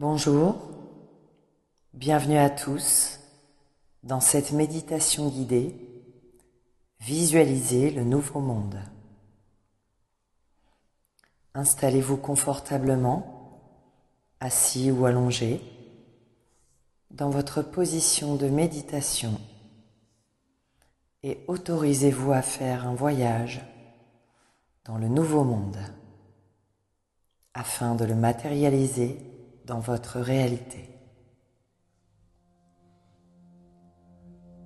Bonjour, bienvenue à tous dans cette méditation guidée. Visualisez le nouveau monde. Installez-vous confortablement, assis ou allongé, dans votre position de méditation et autorisez-vous à faire un voyage dans le nouveau monde afin de le matérialiser dans votre réalité.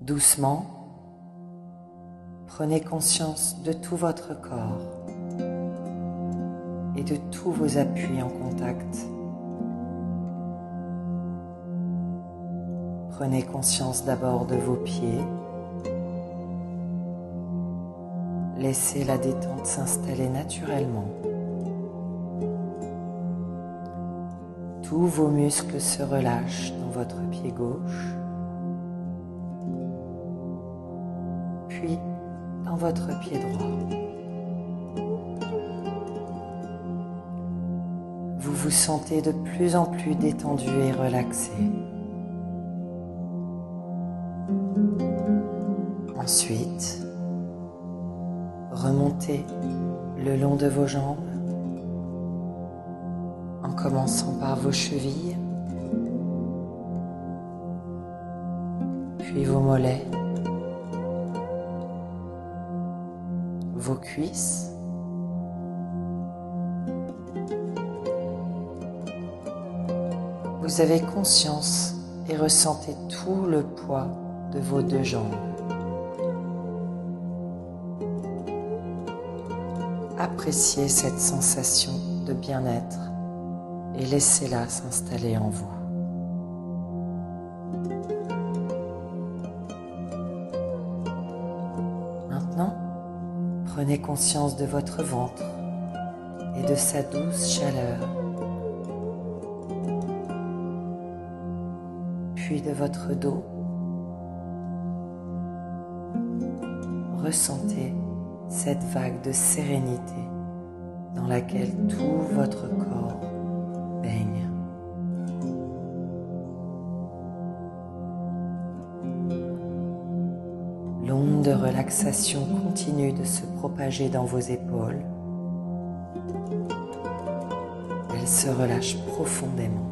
Doucement, prenez conscience de tout votre corps et de tous vos appuis en contact. Prenez conscience d'abord de vos pieds. Laissez la détente s'installer naturellement. Tous vos muscles se relâchent dans votre pied gauche, puis dans votre pied droit. Vous vous sentez de plus en plus détendu et relaxé. Ensuite, remontez le long de vos jambes, en commençant par vos chevilles, puis vos mollets, vos cuisses, vous avez conscience et ressentez tout le poids de vos deux jambes. Appréciez cette sensation de bien-être et laissez-la s'installer en vous. Maintenant, prenez conscience de votre ventre et de sa douce chaleur, puis de votre dos. Ressentez cette vague de sérénité dans laquelle tout votre corps baigne. L'onde de relaxation continue de se propager dans vos épaules. Elle se relâche profondément.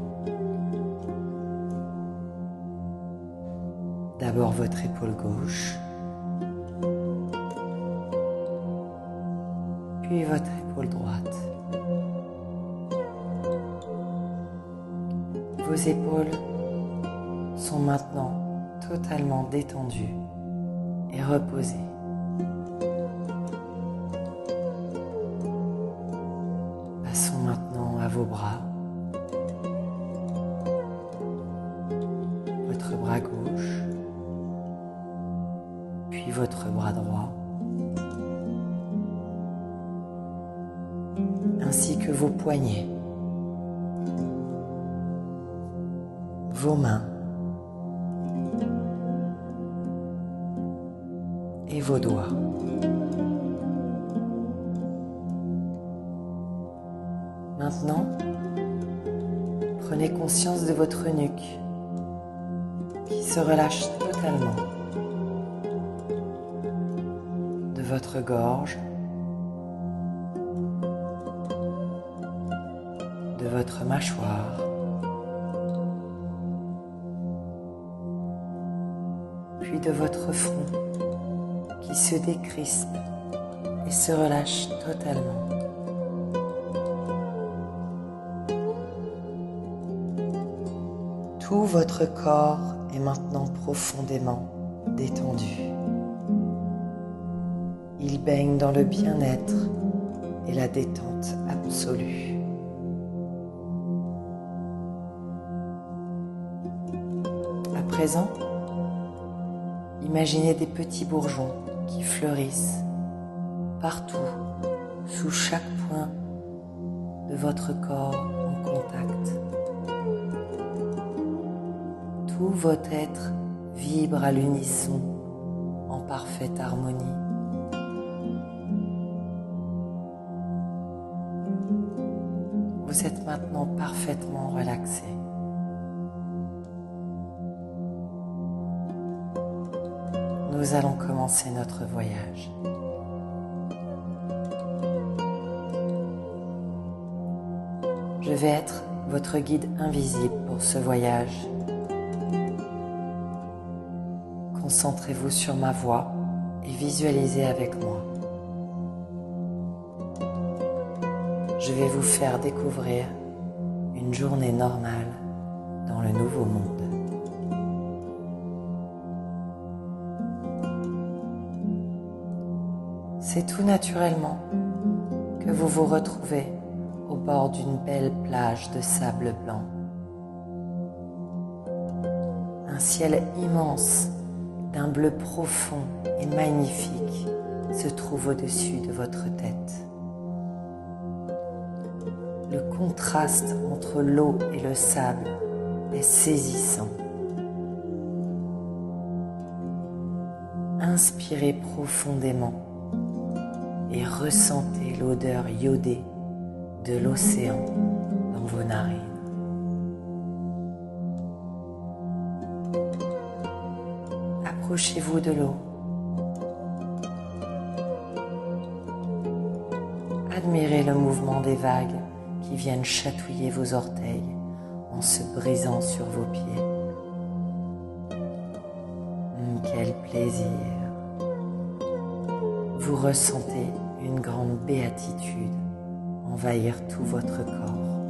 D'abord votre épaule gauche, puis votre épaule droite. Vos épaules sont maintenant totalement détendues et reposées. Passons maintenant à vos bras. Votre bras gauche, puis votre bras droit, ainsi que vos poignets, vos mains et vos doigts. Maintenant, prenez conscience de votre nuque qui se relâche totalement, de votre gorge, de votre mâchoire, puis de votre front qui se décrispe et se relâche totalement. Tout votre corps est maintenant profondément détendu. Il baigne dans le bien-être et la détente absolue. À présent, imaginez des petits bourgeons qui fleurissent partout, sous chaque point de votre corps en contact. Tout votre être vibre à l'unisson en parfaite harmonie. Vous êtes maintenant parfaitement relaxé. nous allons commencer notre voyage. Je vais être votre guide invisible pour ce voyage. Concentrez-vous sur ma voix et visualisez avec moi. Je vais vous faire découvrir une journée normale dans le nouveau monde. C'est tout naturellement que vous vous retrouvez au bord d'une belle plage de sable blanc. Un ciel immense d'un bleu profond et magnifique se trouve au-dessus de votre tête. Le contraste entre l'eau et le sable est saisissant. Inspirez profondément et ressentez l'odeur iodée de l'océan dans vos narines. Approchez-vous de l'eau. Admirez le mouvement des vagues qui viennent chatouiller vos orteils en se brisant sur vos pieds. Quel plaisir! Vous ressentez une grande béatitude envahir tout votre corps.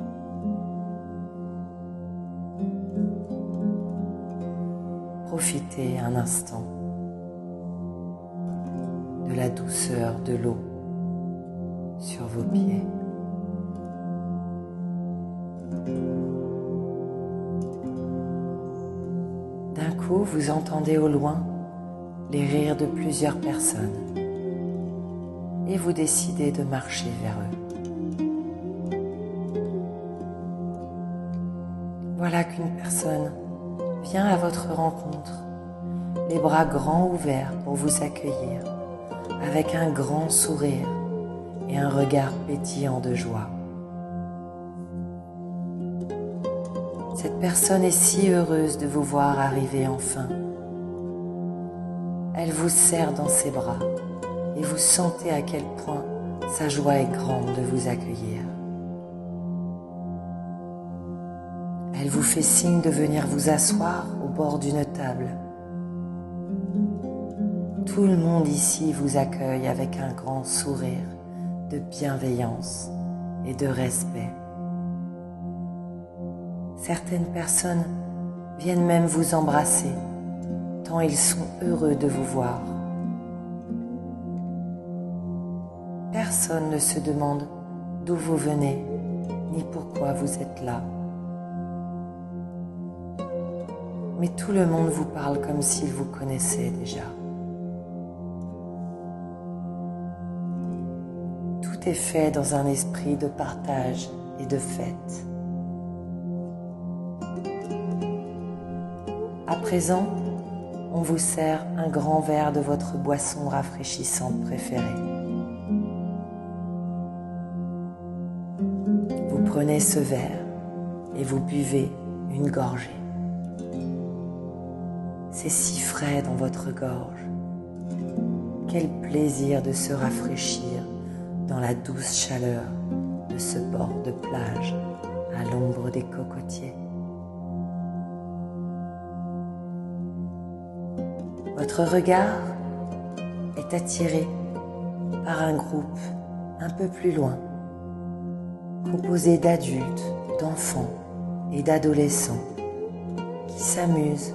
Profitez un instant de la douceur de l'eau sur vos pieds. D'un coup, vous entendez au loin les rires de plusieurs personnes et vous décidez de marcher vers eux. Voilà qu'une personne vient à votre rencontre, les bras grands ouverts pour vous accueillir, avec un grand sourire et un regard pétillant de joie. Cette personne est si heureuse de vous voir arriver enfin. Elle vous serre dans ses bras et vous sentez à quel point sa joie est grande de vous accueillir. Elle vous fait signe de venir vous asseoir au bord d'une table. Tout le monde ici vous accueille avec un grand sourire de bienveillance et de respect. Certaines personnes viennent même vous embrasser, tant ils sont heureux de vous voir. Personne ne se demande d'où vous venez, ni pourquoi vous êtes là. Mais tout le monde vous parle comme s'il vous connaissait déjà. Tout est fait dans un esprit de partage et de fête. À présent, on vous sert un grand verre de votre boisson rafraîchissante préférée. Vous prenez ce verre et vous buvez une gorgée. C'est si frais dans votre gorge. Quel plaisir de se rafraîchir dans la douce chaleur de ce bord de plage à l'ombre des cocotiers. Votre regard est attiré par un groupe un peu plus loin, composé d'adultes, d'enfants et d'adolescents qui s'amusent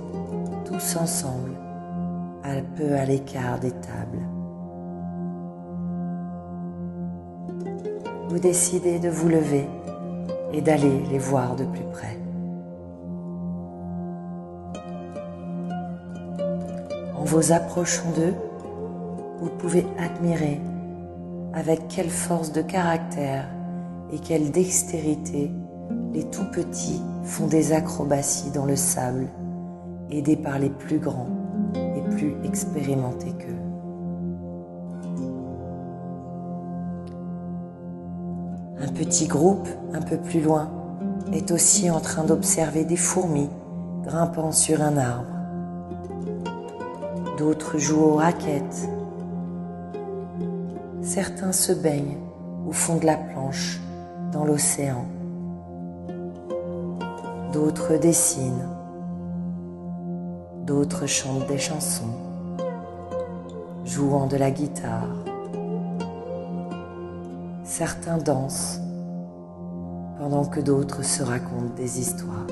tous ensemble, un peu à l'écart des tables. Vous décidez de vous lever et d'aller les voir de plus près. En vous approchant d'eux, vous pouvez admirer avec quelle force de caractère et quelle dextérité les tout petits font des acrobaties dans le sable, aidés par les plus grands et plus expérimentés qu'eux. Un petit groupe, un peu plus loin, est aussi en train d'observer des fourmis grimpant sur un arbre. D'autres jouent aux raquettes. Certains se baignent au fond de la planche dans l'océan. D'autres dessinent. D'autres chantent des chansons, jouant de la guitare. Certains dansent, pendant que d'autres se racontent des histoires.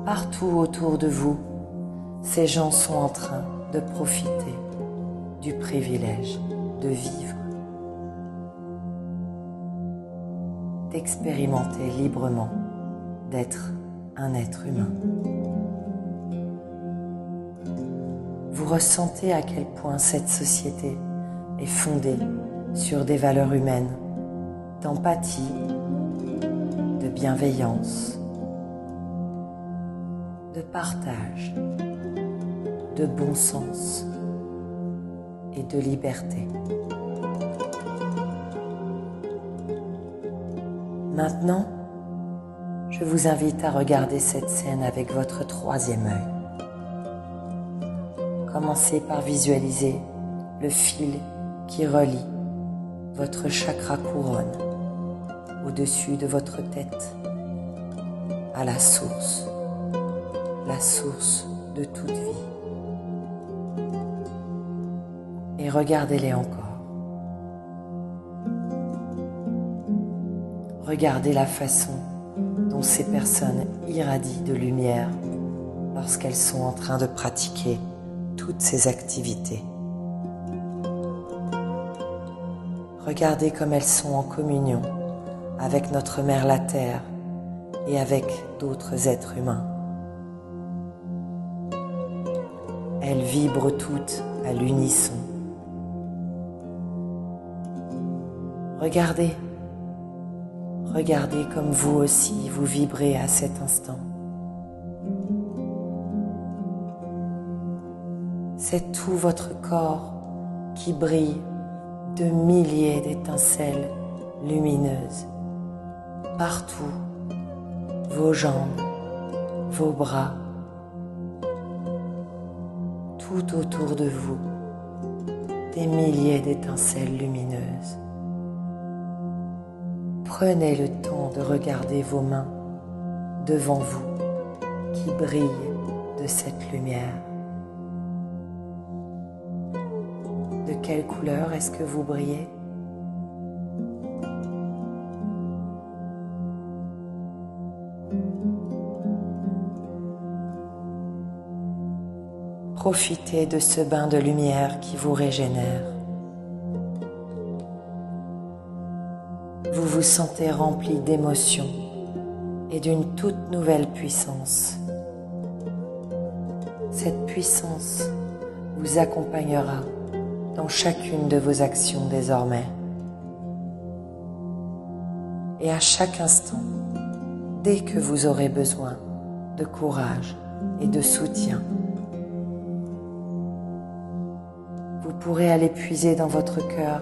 Partout autour de vous, ces gens sont en train de profiter du privilège de vivre, d'expérimenter librement, d'être un être humain. Vous ressentez à quel point cette société est fondée sur des valeurs humaines, d'empathie, de bienveillance, de partage, de bon sens et de liberté. Maintenant, je vous invite à regarder cette scène avec votre troisième œil. Commencez par visualiser le fil qui relie votre chakra couronne au-dessus de votre tête à la source de toute vie. Et regardez-les encore. Regardez la façon dont ces personnes irradient de lumière lorsqu'elles sont en train de pratiquer toutes ces activités. Regardez comme elles sont en communion avec notre Mère la Terre et avec d'autres êtres humains. Elles vibrent toutes à l'unisson. Regardez comme vous aussi vous vibrez à cet instant. C'est tout votre corps qui brille de milliers d'étincelles lumineuses. Partout, vos jambes, vos bras, tout autour de vous, des milliers d'étincelles lumineuses. Prenez le temps de regarder vos mains devant vous qui brillent de cette lumière. De quelle couleur est-ce que vous brillez ? Profitez de ce bain de lumière qui vous régénère. Vous vous sentez rempli d'émotions et d'une toute nouvelle puissance. Cette puissance vous accompagnera dans chacune de vos actions désormais. Et à chaque instant, dès que vous aurez besoin de courage et de soutien, vous pourrez aller puiser dans votre cœur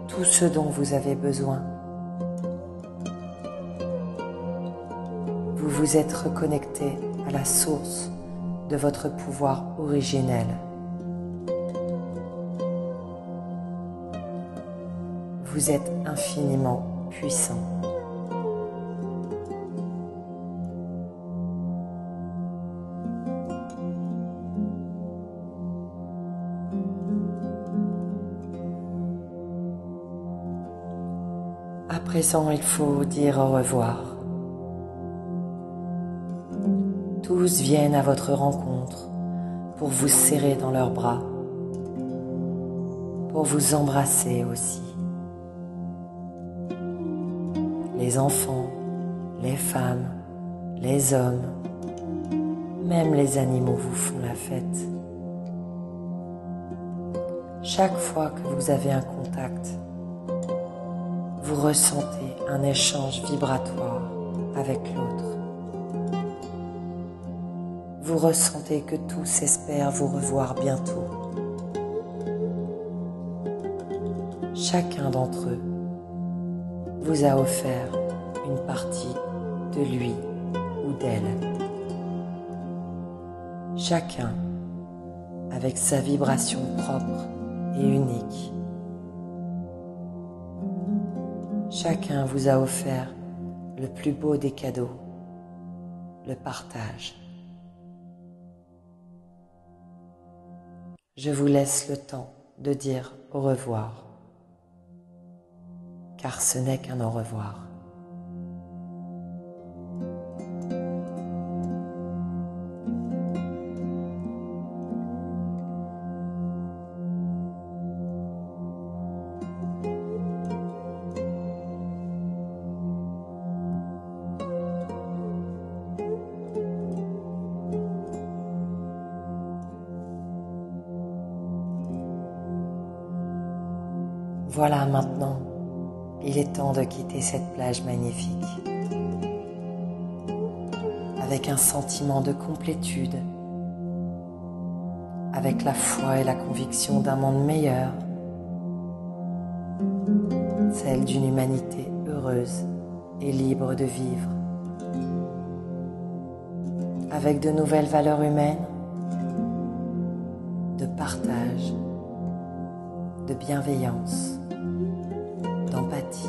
tout ce dont vous avez besoin. Vous vous êtes reconnecté à la source de votre pouvoir originel. Vous êtes infiniment puissant. À présent, il faut dire au revoir. Tous viennent à votre rencontre pour vous serrer dans leurs bras, pour vous embrasser aussi. Les enfants, les femmes, les hommes, même les animaux vous font la fête. Chaque fois que vous avez un contact, vous ressentez un échange vibratoire avec l'autre. Vous ressentez que tous espèrent vous revoir bientôt. Chacun d'entre eux vous a offert une partie de lui ou d'elle. chacun avec sa vibration propre et unique. Chacun vous a offert le plus beau des cadeaux, le partage. Je vous laisse le temps de dire au revoir, car ce n'est qu'un au revoir. Voilà maintenant, il est temps de quitter cette plage magnifique. Avec un sentiment de complétude, avec la foi et la conviction d'un monde meilleur, celle d'une humanité heureuse et libre de vivre, avec de nouvelles valeurs humaines, de partage, de bienveillance, d'empathie,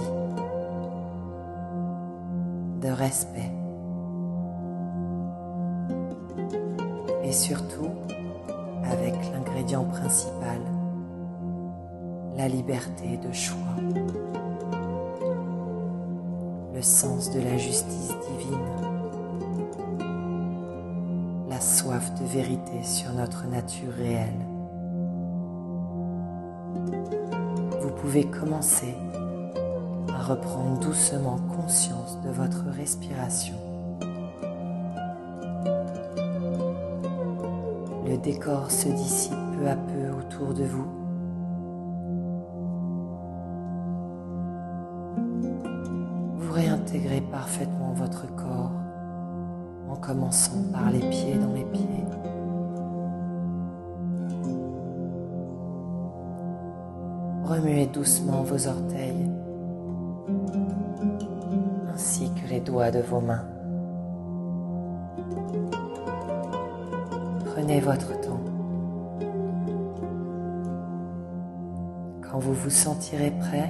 de respect et surtout avec l'ingrédient principal, la liberté de choix, le sens de la justice divine, la soif de vérité sur notre nature réelle. Vous pouvez commencer à reprendre doucement conscience de votre respiration. Le décor se dissipe peu à peu autour de vous. Vous réintégrez parfaitement votre corps en commençant par les pieds dans les pieds. Remuez doucement vos orteils ainsi que les doigts de vos mains. Prenez votre temps. Quand vous vous sentirez prêt,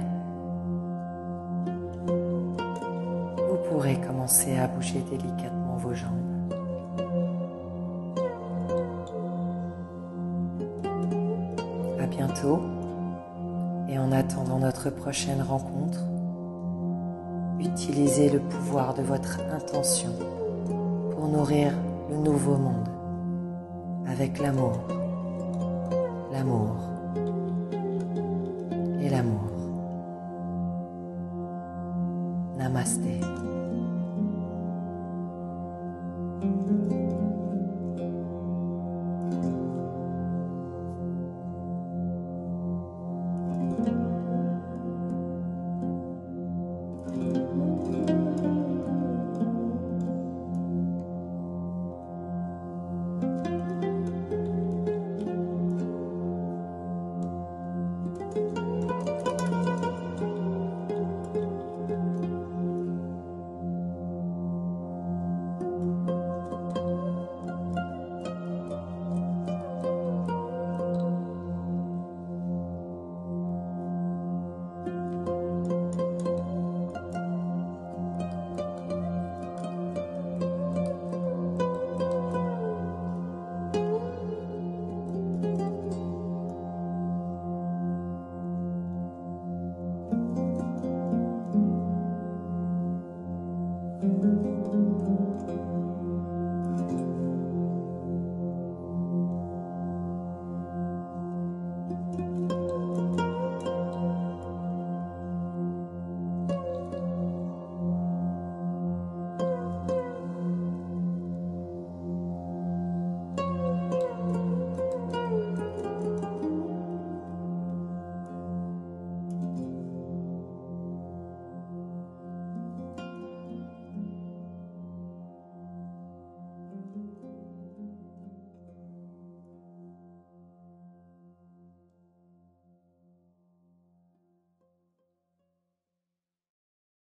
vous pourrez commencer à bouger délicatement vos jambes. À bientôt. Et en attendant notre prochaine rencontre, utilisez le pouvoir de votre intention pour nourrir le nouveau monde avec l'amour, l'amour et l'amour. Namasté.